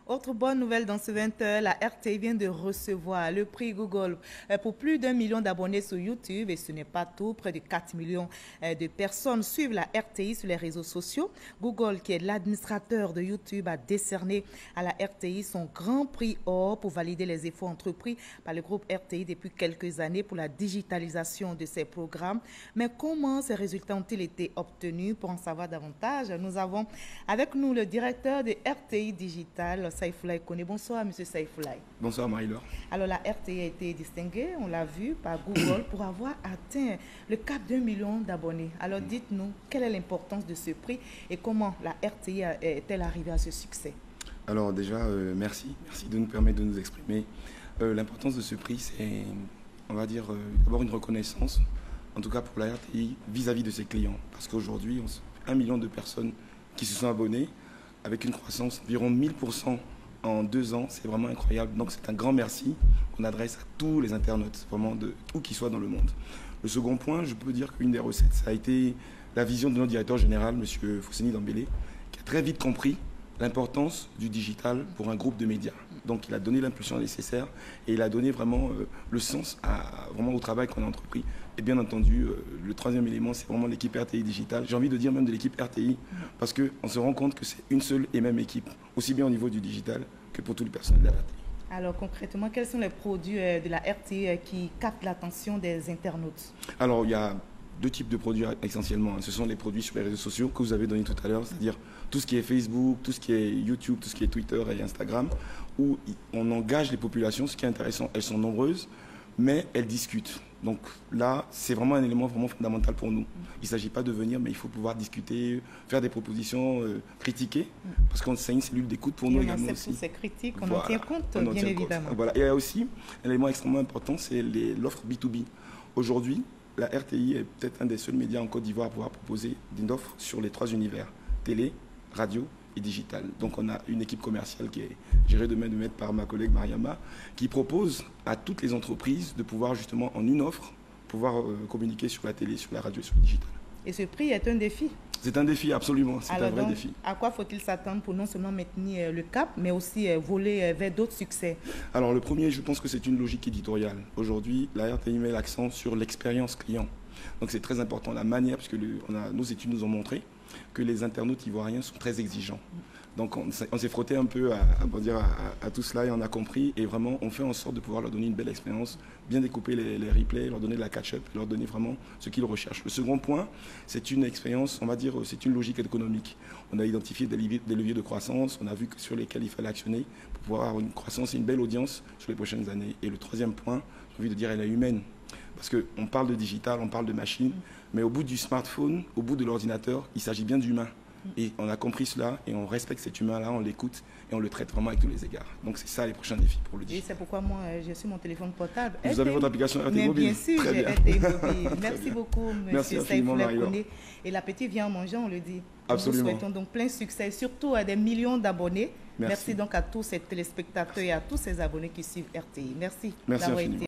Autre bonne nouvelle dans ce 20h, la RTI vient de recevoir le prix Google pour plus d'1 million d'abonnés sur YouTube. Et ce n'est pas tout, près de 4 millions de personnes suivent la RTI sur les réseaux sociaux. Google, qui est l'administrateur de YouTube, a décerné à la RTI son grand prix or pour valider les efforts entrepris par le groupe RTI depuis quelques années pour la digitalisation de ses programmes. Mais comment ces résultats ont-ils été obtenus? Pour en savoir davantage, nous avons avec nous le directeur de RTI Digital, Saifoulaye Kone. Bonsoir, monsieur Saifoulaye. Bonsoir, Marie-Laure. Alors, la RTI a été distinguée, on l'a vu, par Google pour avoir atteint le cap d'1 million d'abonnés. Alors, dites-nous, quelle est l'importance de ce prix et comment la RTI est-elle arrivée à ce succès? Alors, déjà, merci de nous permettre de nous exprimer. L'importance de ce prix, c'est, on va dire, d'abord une reconnaissance, en tout cas pour la RTI, vis-à-vis de ses clients. Parce qu'aujourd'hui, 1 million de personnes qui se sont abonnées, avec une croissance d'environ 1000% en 2 ans, c'est vraiment incroyable. Donc c'est un grand merci qu'on adresse à tous les internautes, vraiment de où qu'ils soient dans le monde. Le second point, je peux dire qu'une des recettes, ça a été la vision de notre directeur général, M. Fousseni Dembélé, qui a très vite compris l'importance du digital pour un groupe de médias. Donc il a donné l'impulsion nécessaire et il a donné vraiment le sens vraiment au travail qu'on a entrepris. Et bien entendu, le troisième élément, c'est vraiment l'équipe RTI Digital. J'ai envie de dire même de l'équipe RTI, parce qu'on se rend compte que c'est une seule et même équipe, aussi bien au niveau du digital que pour tous les personnels de la RTI. Alors concrètement, quels sont les produits de la RTI qui captent l'attention des internautes? Alors il y a 2 types de produits essentiellement. Ce sont les produits sur les réseaux sociaux que vous avez donnés tout à l'heure, c'est-à-dire tout ce qui est Facebook, tout ce qui est YouTube, tout ce qui est Twitter et Instagram, où on engage les populations. Ce qui est intéressant, elles sont nombreuses, mais elles discutent. Donc là, c'est vraiment un élément vraiment fondamental pour nous. Il ne s'agit pas de venir, mais il faut pouvoir discuter, faire des propositions, critiquer, parce qu'on c'est une cellule d'écoute pour nous également aussi. Toutes ces critiques, on en tient compte, bien évidemment. Voilà. Et il y a aussi un élément extrêmement important, c'est l'offre B2B. Aujourd'hui, la RTI est peut-être un des seuls médias en Côte d'Ivoire à pouvoir proposer une offre sur les 3 univers, télé, radio et digital. Donc on a une équipe commerciale qui est gérée de main de maître par ma collègue Mariama, qui propose à toutes les entreprises de pouvoir justement en une offre, pouvoir communiquer sur la télé, sur la radio et sur le digital. Et ce prix est un défi? C'est un défi, absolument. C'est un vrai défi. À quoi faut-il s'attendre pour non seulement maintenir le cap, mais aussi voler vers d'autres succès? Alors le premier, je pense que c'est une logique éditoriale. Aujourd'hui, la RTI met l'accent sur l'expérience client. Donc c'est très important, la manière, parce que nos études nous ont montré que les internautes ivoiriens sont très exigeants. Donc on s'est frotté un peu à tout cela et on a compris. Et vraiment, on fait en sorte de pouvoir leur donner une belle expérience, bien découper les replays, leur donner de la catch-up, leur donner vraiment ce qu'ils recherchent. Le second point, c'est une expérience, on va dire, c'est une logique économique. On a identifié des leviers de croissance, on a vu sur lesquels il fallait actionner pour pouvoir avoir une croissance et une belle audience sur les prochaines années. Et le troisième point, j'ai envie de dire, elle est humaine. Parce qu'on parle de digital, on parle de machine, mais au bout du smartphone, au bout de l'ordinateur, il s'agit bien d'humain. Et on a compris cela et on respecte cet humain-là, on l'écoute et on le traite vraiment avec tous les égards. Donc c'est ça les prochains défis pour le digital. Et c'est pourquoi moi j'ai sur mon téléphone portable. Vous avez votre application RTI Mobile? Bien sûr, j'ai RTI Mobile. Merci beaucoup, monsieur Saifoulaye Kone. Et l'appétit vient en mangeant, on le dit. Absolument. Nous souhaitons donc plein succès, surtout à des millions d'abonnés. Merci donc à tous ces téléspectateurs et à tous ces abonnés qui suivent RTI. Merci d'avoir été